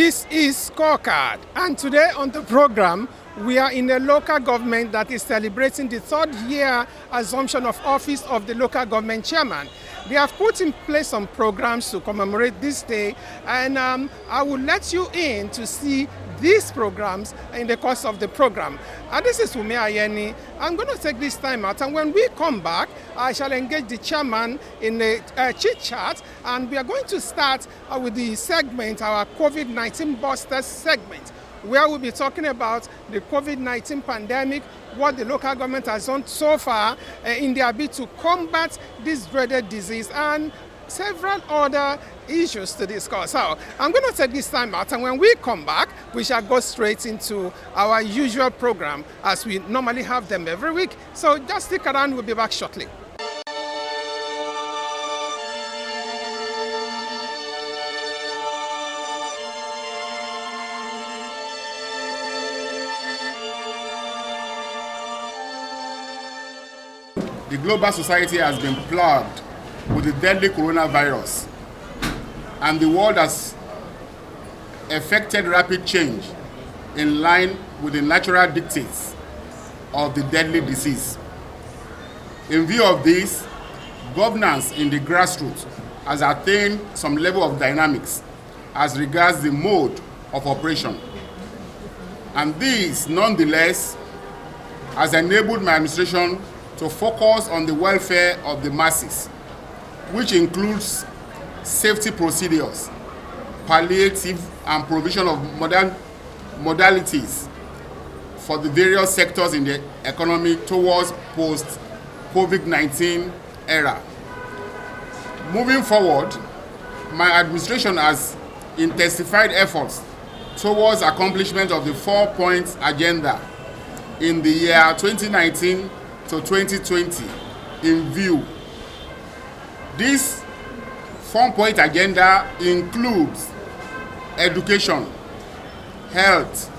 This is Scorecard, and today on the program, we are in a local government that is celebrating the third year assumption of office of the local government chairman. They have put in place some programs to commemorate this day, and I will let you in to see these programs in the course of the program. And this is Wumi Ayeni. I'm going to take this time out, and when we come back, I shall engage the chairman in a chit-chat, and we are going to start with the segment, our COVID-19 Busters segment, where we'll be talking about the COVID-19 pandemic, what the local government has done so far in their bid to combat this dreaded disease, and several other issues to discuss. So I'm going to take this time out, and when we come back, we shall go straight into our usual program as we normally have them every week. So just stick around, we'll be back shortly. The global society has been plagued with the deadly coronavirus, and the world has effected rapid change in line with the natural dictates of the deadly disease. In view of this, governance in the grassroots has attained some level of dynamics as regards the mode of operation, and this nonetheless has enabled my administration to focus on the welfare of the masses, which includes safety procedures, palliative and provision of modern modalities for the various sectors in the economy towards post-COVID-19 era. Moving forward, my administration has intensified efforts towards accomplishment of the 4-point agenda in the year 2019 to 2020 in view. This 4-point agenda includes education, health,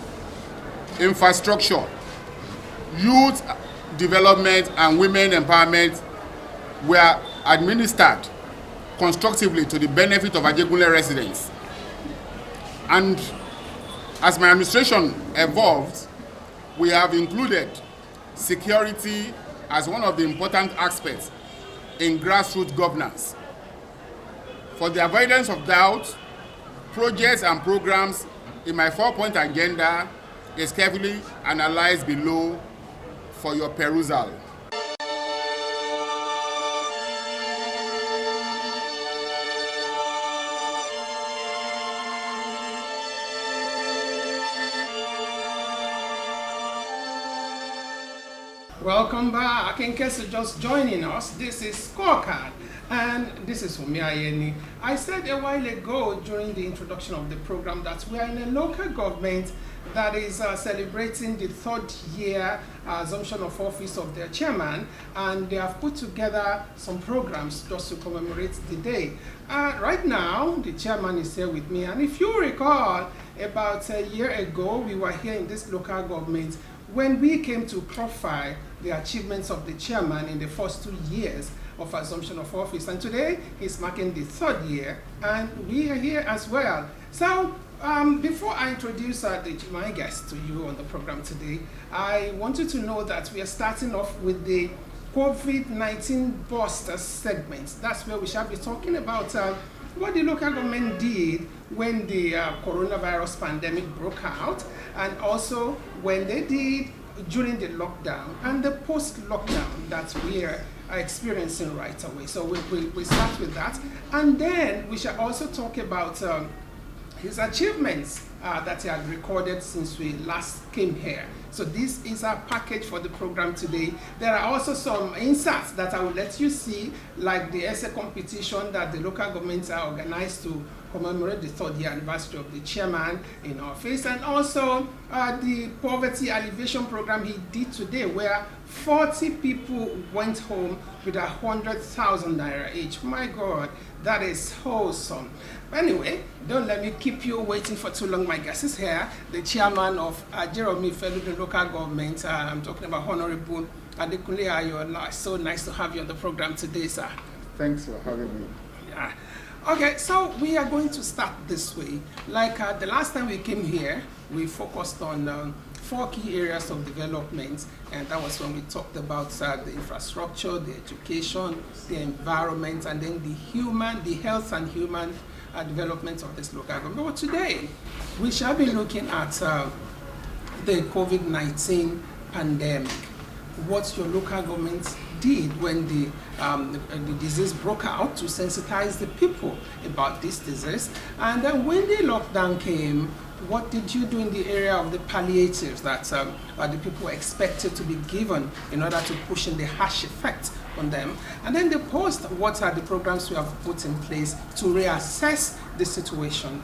infrastructure, youth development, and women empowerment were administered constructively to the benefit of Ajiremo residents. And as my administration evolved, we have included security as one of the important aspects in grassroots governance. For the avoidance of doubt, projects and programs in my 4-point agenda is carefully analyzed below for your perusal. Welcome back. In case you're just joining us, this is Scorecard, and this is Wumi Ayeni. I said a while ago during the introduction of the program that we are in a local government that is celebrating the third year assumption of office of their chairman, and they have put together some programs just to commemorate the day. Right now, the chairman is here with me, and if you recall, about a year ago, we were here in this local government when we came to profile the achievements of the chairman in the first 2 years of assumption of office. And today, he's marking the third year, and we are here as well. So, before I introduce my guest to you on the program today, I want you to know that we are starting off with the COVID-19 Busters segment. That's where we shall be talking about what the local government did when the coronavirus pandemic broke out, and also when they did during the lockdown and the post-lockdown that we are experiencing right away. So we start with that, and then we shall also talk about his achievements that he had recorded since we last came here. So this is our package for the program today. There are also some inserts that I will let you see, like the essay competition that the local governments are organized to commemorate the third year anniversary of the chairman in office, and also the poverty alleviation program he did today, where 40 people went home with 100,000 naira each. My God, that is wholesome. Anyway, don't let me keep you waiting for too long. My guest is here, the chairman of Ajiremo Ifelodun local government. I'm talking about Honorable Adekunle Ayola. So nice to have you on the program today, sir. Thanks for having me. Yeah. Okay, so we are going to start this way. Like the last time we came here, we focused on 4 key areas of development, and that was when we talked about the infrastructure, the education, the environment, and then the health and human development of this local government. But today, we shall be looking at the COVID-19 pandemic, what your local government did when the disease broke out to sensitize the people about this disease, and then when the lockdown came, what did you do in the area of the palliatives that the people were expected to be given in order to push in the harsh effect on them? And then the post, what are the programs we have put in place to reassess the situation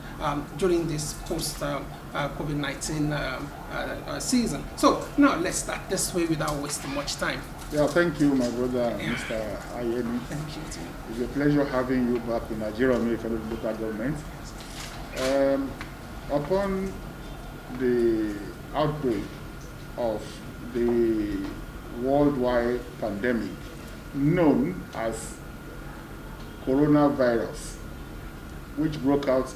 during this post COVID-19 season? So now let's start this way without wasting much time. Yeah, thank you, my brother, Mr. Ajiremo. Thank you, too. It's a pleasure having you back in Ajiremo, Ifelodun local government. Upon the outbreak of the worldwide pandemic known as coronavirus, which broke out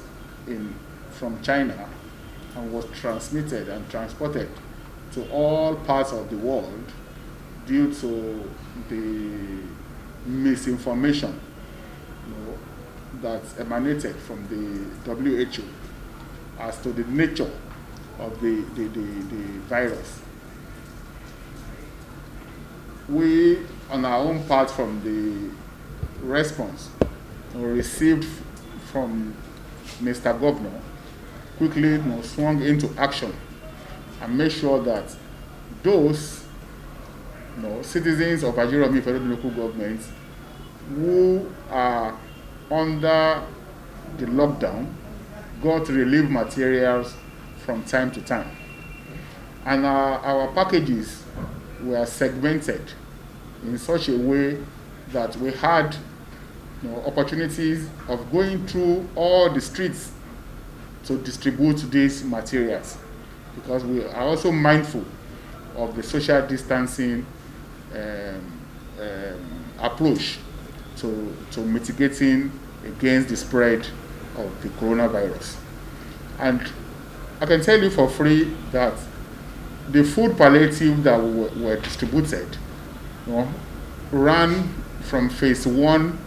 from China and was transmitted and transported to all parts of the world due to the misinformation that emanated from the WHO as to the nature of the virus. We, on our own part, from the response we received from Mr. Governor, quickly swung into action and made sure that those citizens of Ajiremo Ifelodun local government who are under the lockdown got relief materials from time to time. And our packages were segmented in such a way that we had opportunities of going through all the streets to distribute these materials, because we are also mindful of the social distancing approach to mitigating against the spread of the coronavirus. And I can tell you for free that the food palliative that were distributed ran from phase 1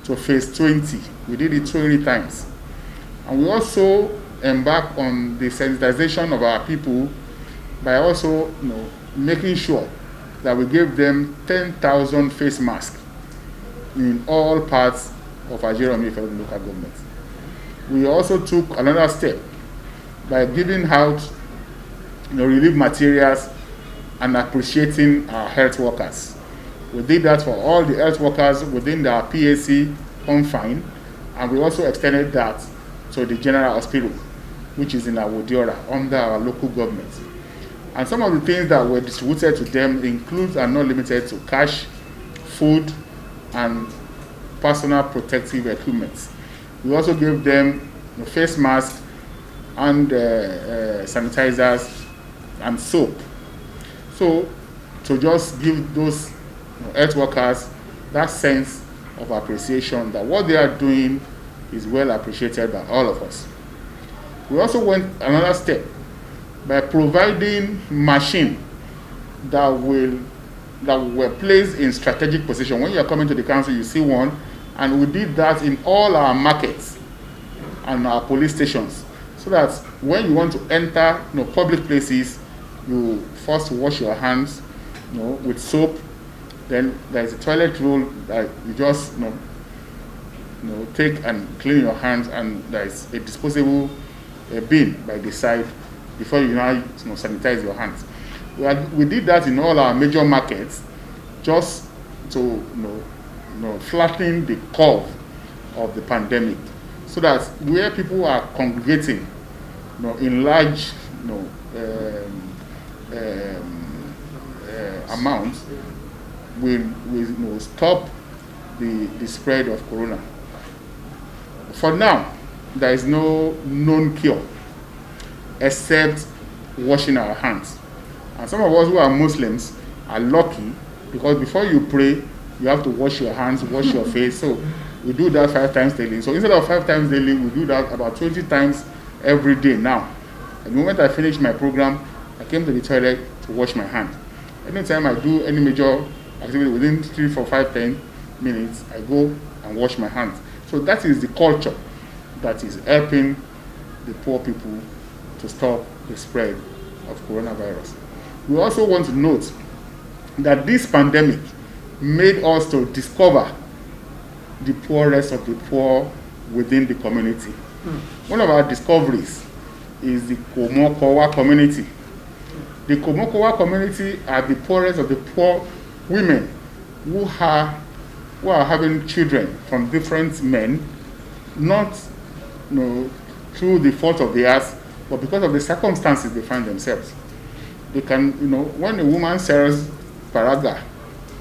to phase 20. We did it 20 times. And we also embarked on the sensitization of our people by also making sure that we gave them 10,000 face masks in all parts of Ajiremo Ifelodun local government. We also took another step by giving out relief materials and appreciating our health workers. We did that for all the health workers within the PAC confine, and we also extended that to the General Hospital, which is in Awodiora, under our local government. And some of the things that were distributed to them include and not limited to cash, food, and personal protective equipment. We also gave them face masks and sanitizers and soap. So to just give those health workers that sense of appreciation that what they are doing is well appreciated by all of us. We also went another step by providing machines that were placed in strategic position. When you are coming to the council, you see one, and we did that in all our markets and our police stations, so that when you want to enter public places, you first wash your hands with soap. Then there is a toilet roll that you just take and clean your hands, and there is a disposable bin by the side before you now sanitize your hands. We did that in all our major markets just to flatten the curve of the pandemic, so that where people are congregating in large amounts will stop the spread of corona. For now, there is no known cure except washing our hands. And some of us who are Muslims are lucky, because before you pray, you have to wash your hands, wash your face. So We do that 5 times daily. So instead of 5 times daily, we do that about 20 times every day now. And the moment I finish my program, I came to the toilet to wash my hands. Anytime I do any major activity within 3, 4, 5, 10 minutes, I go and wash my hands. So that is the culture that is helping the poor people to stop the spread of coronavirus. We also want to note that this pandemic made us to discover the poorest of the poor within the community. One of our discoveries is the Komokowa community. The Komokowa community are the poorest of the poor women who are having children from different men, not through the fault of theirs, but because of the circumstances they find themselves. They can, when a woman sells paraga,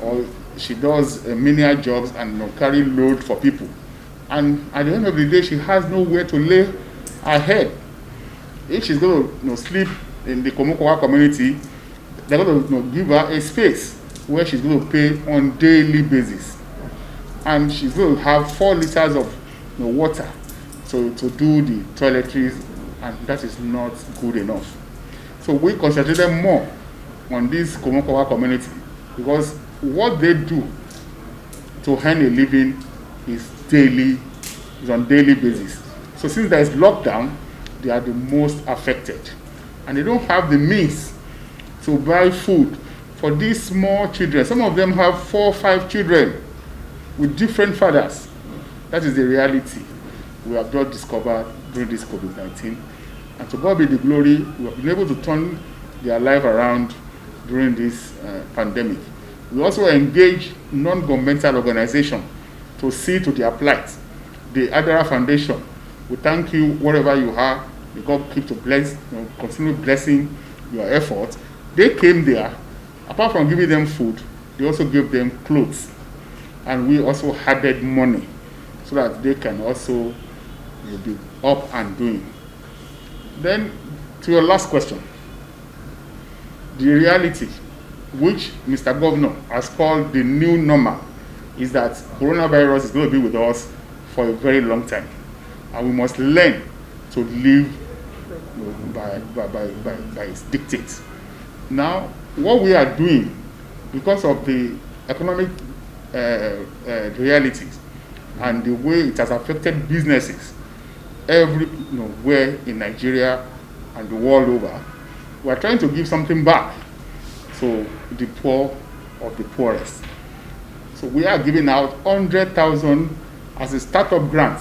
or she does menial jobs and carry load for people, and at the end of the day, she has nowhere to lay her head. If she's going to sleep in the Komokowa community, they're going to give her a space where she's going to pay on daily basis, and she's going to have 4 liters of water to do the toiletries, and that is not good enough. So we concentrated more on this Komokowa community because what they do to earn a living is on daily basis. So since there is lockdown, they are the most affected, and they don't have the means to buy food for these small children. Some of them have 4 or 5 children with different fathers. That is the reality we have just discovered during this COVID-19. And to God be the glory, we have been able to turn their life around during this pandemic. We also engage non-governmental organizations to see to their plight. The Adara Foundation, we thank you wherever you are. May God keep to bless, continue blessing your efforts. They came there, apart from giving them food, they also gave them clothes. And we also added money so that they can also be up and doing. Then, to your last question, the reality, which Mr. Governor has called the new normal, is that coronavirus is going to be with us for a very long time. And we must learn to live by its dictates. Now, what we are doing, because of the economic realities and the way it has affected businesses everywhere in Nigeria and the world over, we are trying to give something back to the poor of the poorest. So we are giving out 100,000 as a startup grant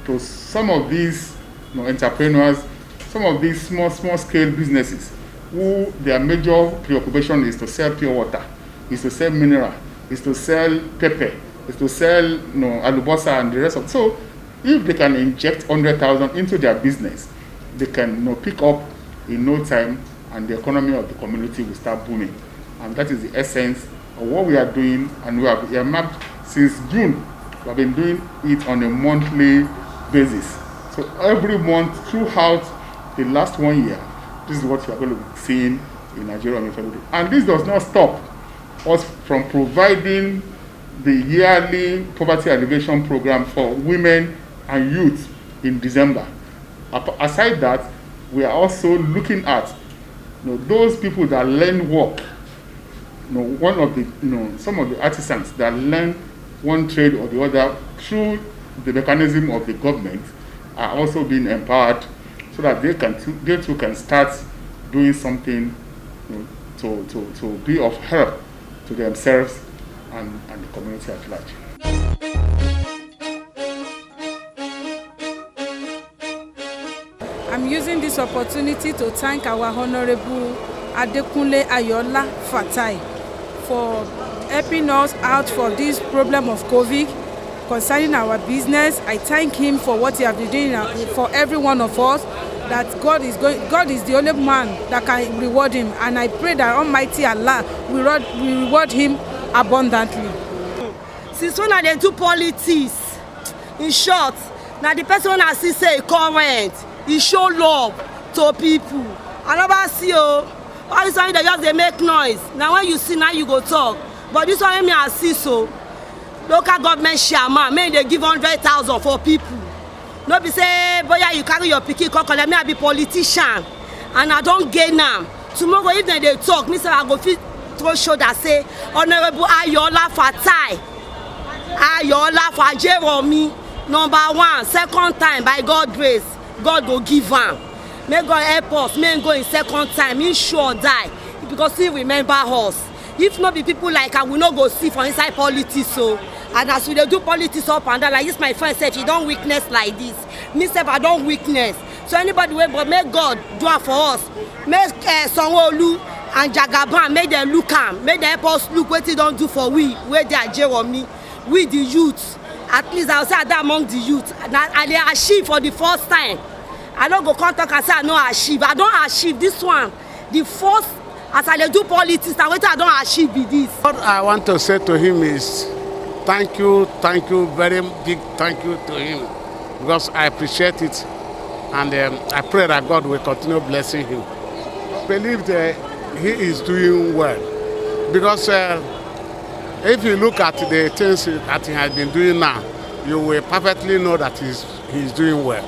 to some of these entrepreneurs, some of these small scale businesses who their major preoccupation is to sell pure water, is to sell mineral, is to sell pepper, is to sell alubosa and the rest of it. So if they can inject 100,000 into their business, they can pick up in no time, and the economy of the community will start booming. And that is the essence of what we are doing, and we have earmarked since June. We have been doing it on a monthly basis. So every month throughout the last 1 year, this is what you are going to be seeing in Ajiremo and Ifelodun. And this does not stop us from providing the yearly poverty alleviation program for women and youth in December. Aside that, we are also looking at those people that learn work. One of the some of the artisans that learn one trade or the other through the mechanism of the government are also being empowered so that they too can start doing something to be of help to themselves and the community at large. I'm using this opportunity to thank our Honorable Adekunle Ayola Fatai for helping us out for this problem of COVID concerning our business. I thank him for what he has been doing for every one of us. That God is the only man that can reward him, and I pray that Almighty Allah will reward him abundantly. Since when they do politics, in short, now the person I see say current, he show love to people. I never see all this one they just they make noise. Now when you see, now you go talk. But this one me I see so. local government chairman make dey give 100,000 for people. No be say boya you carry your pikin come collect, me I be politician and I don gain am. Tomorrow if dem dey talk, me say I go fit throw shoulder say Honourable Ayola Fatai, Ayola for Ajiremo, number 1, second time by God grace, God go give am. May God help us, may go in second time, he sure die because he remember us. If not be people like am, we no go see for inside politics so. And as we dey do politics up and down, like this my friend said, she don weakness like this. Me sef I don weakness. So anybody wey but make God do am for us. Make Sanwo-Olu and Jagaban make dem look am, make dem help us look wetin don do for we wey dey Ajiremo, we the youth. At least I will say I dey among the youth. I dey achieve for the first time. I no go come talk and say I no achieve. I don achieve this one. The first as I dey do politics, na wetin I don achieve be this. What I want to say to him is thank you, very big thank you to him because I appreciate it and I pray that God will continue blessing him. I believe that he is doing well because if you look at the things that he has been doing now, you will perfectly know that he's doing well.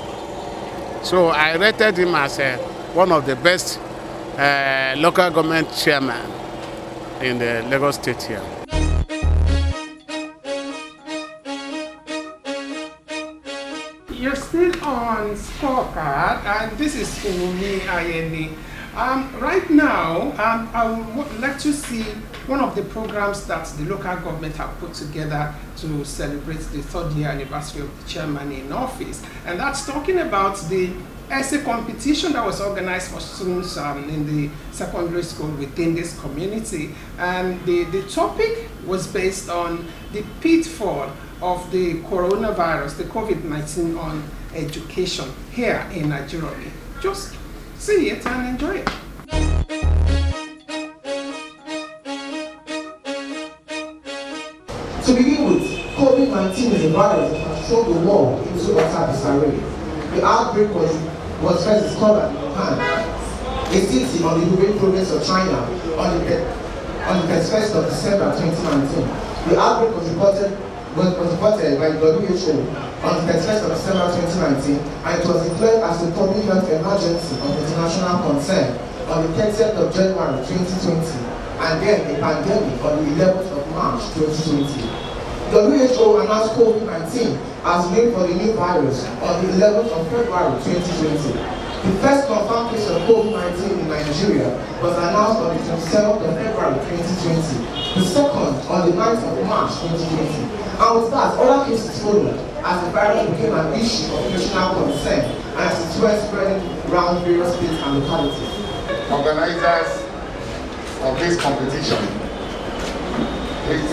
So I rated him as one of the best local government chairman in the Lagos State here. You're still on Scorecard, and this is Umi Ayeni. Right now, I would like to see one of the programs that the local government have put together to celebrate the 3rd year anniversary of the chairman in office. And that's talking about the essay competition that was organized for students in the secondary school within this community. And the topic was based on the pitfall of the coronavirus, the Covid-19 on education here in Ajiremo. Just see it and enjoy it. To begin with, COVID-19 is a virus that has thrown the world into utter disarray. The outbreak was first discovered in Wuhan, a city on the Hubei province of China, on the 31st of December 2019. The outbreak was reported by the WHO on the 31st of December 2019, and it was declared as a public health emergency of international concern on the 30th of January 2020, and then a pandemic on the 11th of March 2020. WHO announced COVID-19 as named for the new virus on the 11th of February 2020. The first confirmed case of COVID-19 in Nigeria was announced on the 27th of February 2020, the second on the 9th of March 2020. And with that, other cases followed as the virus became an issue of national concern and as it went spreading around various states and localities. Organizers of this competition, it's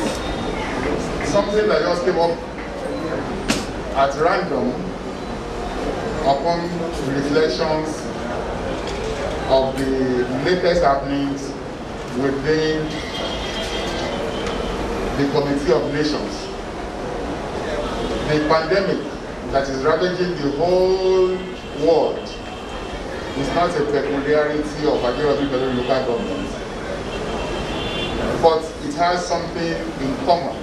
something that just came up at random upon reflections of the latest happenings within the Committee of Nations. The pandemic that is ravaging the whole world is not a peculiarity of Ajiremo local government, but it has something in common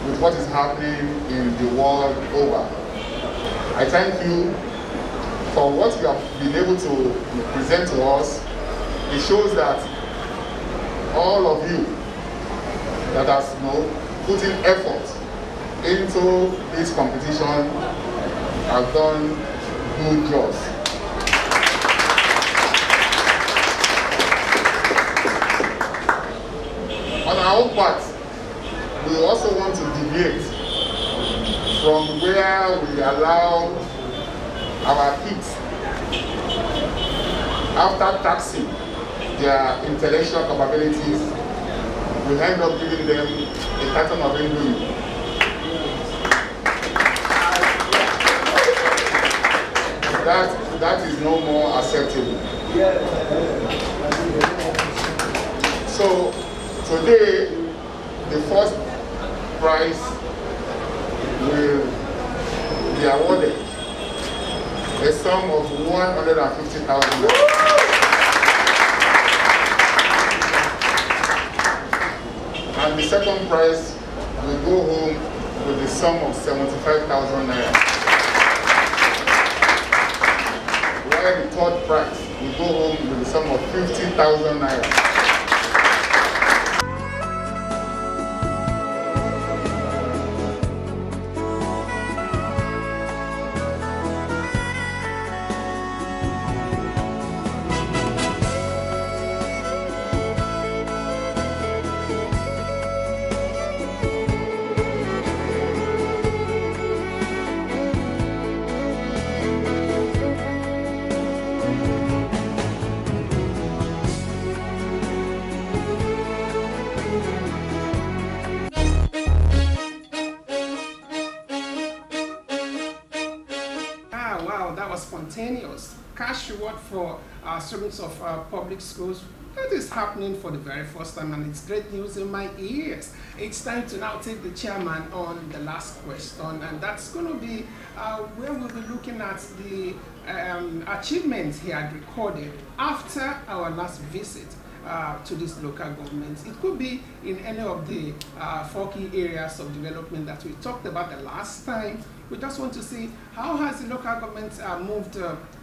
with what is happening in the world over. I thank you for what you have been able to present to us. It shows that all of you that has put in effort into this competition have done good jobs. On our own part, we also want to deviate from where we allow our kids, after taxing their intellectual capabilities, we end up giving them a carton of Indomie. That is no more acceptable. So today, the first prize will be awarded a sum of 150,000 naira. And the second prize will go home with the sum of 75,000 naira. While the third prize will go home with the sum of 50,000 naira. Spontaneous cash reward for students of public schools. That is happening for the very first time, and it's great news in my ears. It's time to now take the chairman on the last question, and that's going to be where we'll be looking at the achievements he had recorded after our last visit to these local governments. It could be in any of the 4 key areas of development that we talked about the last time. We just want to see how has the local government moved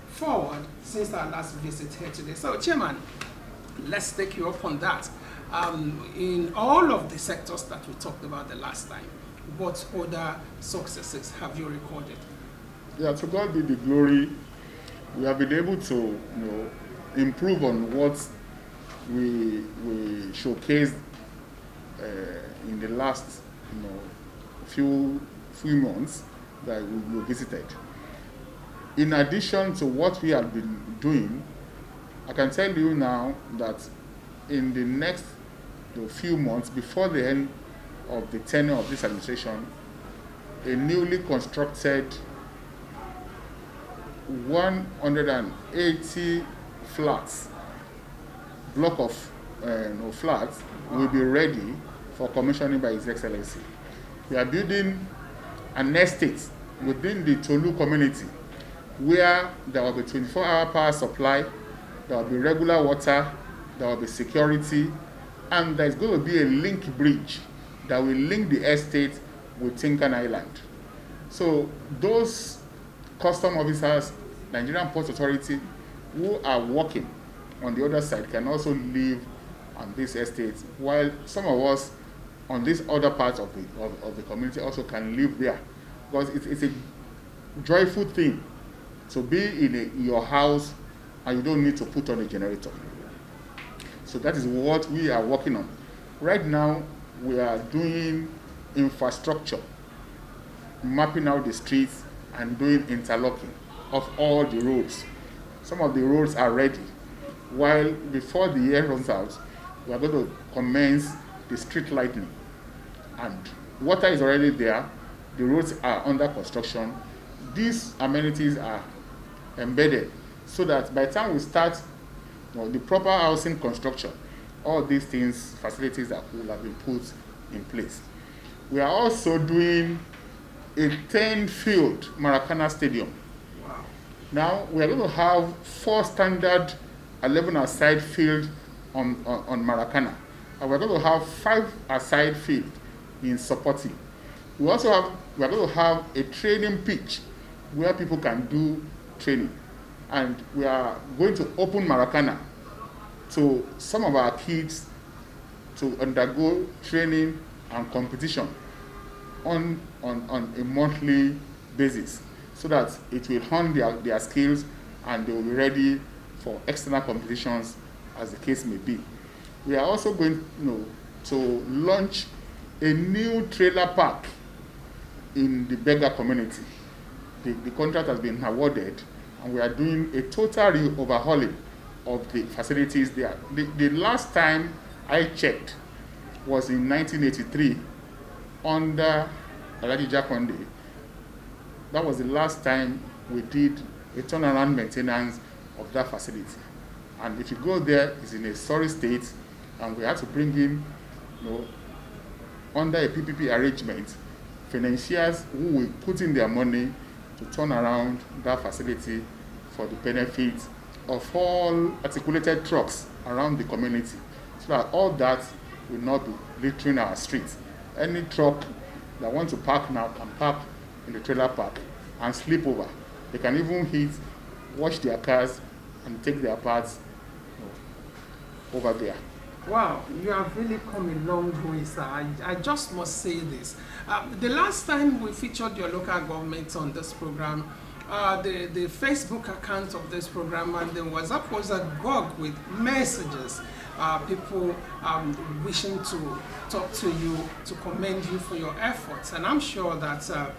forward since our last visit here today. So, Chairman, let's take you up on that. In all of the sectors that we talked about the last time, what other successes have you recorded? Yeah, to God be the glory. We have been able to, improve on what we showcased in the last, few months that we visited. In addition to what we have been doing, I can tell you now that in the next few months, before the end of the tenure of this administration, a newly constructed 180 flats, block of flats, will be ready for commissioning by His Excellency. We are building an estate within the Tolu community where there will be 24-hour power supply, there will be regular water, there will be security, and there's going to be a link bridge that will link the estate with Tinkan Island. So those custom officers, Nigerian Port Authority, who are working on the other side can also live on this estate, while some of us on this other part of the community also can live there. Because it's a joyful thing to be in your house and you don't need to put on a generator. So that is what we are working on. Right now, we are doing infrastructure, mapping out the streets and doing interlocking of all the roads. Some of the roads are ready. While before the year runs out, we are going to commence the street lighting. And water is already there. The roads are under construction. These amenities are embedded so that by the time we start the proper housing construction, all these things, facilities that will have been put in place. We are also doing a 10-field Maracana Stadium. Wow. Now, we are going to have 4 standard 11-a-side field on Maracana. And we're going to have 5-a-side field in Sopoti. We are going to have a training pitch where people can do training. And we are going to open Maracana to some of our kids to undergo training and competition on a monthly basis, so that it will hone their skills and they will be ready for external competitions as the case may be. We are also going to launch a new trailer park in the Bega community. The contract has been awarded, and we are doing a total overhauling of the facilities there. The last time I checked was in 1983 under Alhaji Jakonde. That was the last time we did a turnaround maintenance of that facility. And if you go there, it's in a sorry state, and we had to bring in, under a PPP arrangement, financiers who will put in their money to turn around that facility for the benefit of all articulated trucks around the community, so that all that will not be littering our streets. Any truck that want to park now can park in the trailer park and sleep over. They can even eat, wash their cars, and take their parts over there. Wow, you have really come a long way, sir. I just must say this. The last time we featured your local government on this program, the Facebook account of this program and the WhatsApp was agog with messages. People wishing to talk to you, to commend you for your efforts. And I'm sure that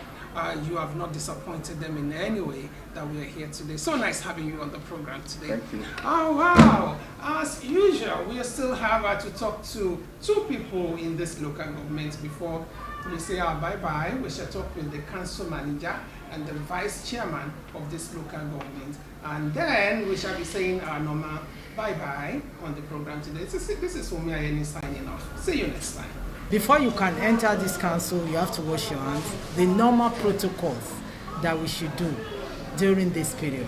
you have not disappointed them in any way that we are here today. So nice having you on the program today. Thank you. Oh, wow. As usual, we still have to talk to two people in this local government before we say our bye-bye. We shall talk with the council manager and the vice chairman of this local government. And then we shall be saying our normal bye-bye on the program today. This is Wumi Ayeni signing off. See you next time. Before you can enter this council, you have to wash your hands. The normal protocols that we should do during this period.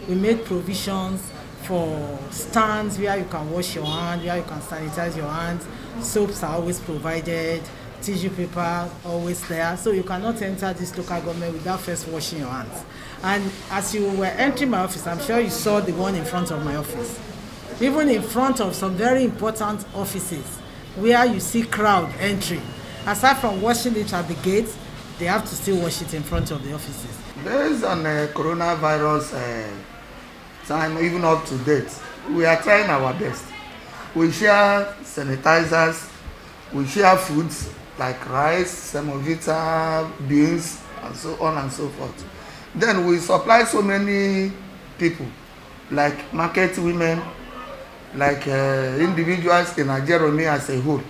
We made provisions for stands where you can wash your hands, where you can sanitize your hands. Soaps are always provided, tissue paper always there. So you cannot enter this local government without first washing your hands. And as you were entering my office, I'm sure you saw the one in front of my office. Even in front of some very important offices, where you see crowd entry, aside from washing it at the gate, they have to still wash it in front of the offices. Based on coronavirus time, even up to date, we are trying our best. We share sanitizers, we share foods like rice, semovita, beans, and so on and so forth. Then we supply so many people, like market women, like individuals in Ajiremo as a whole.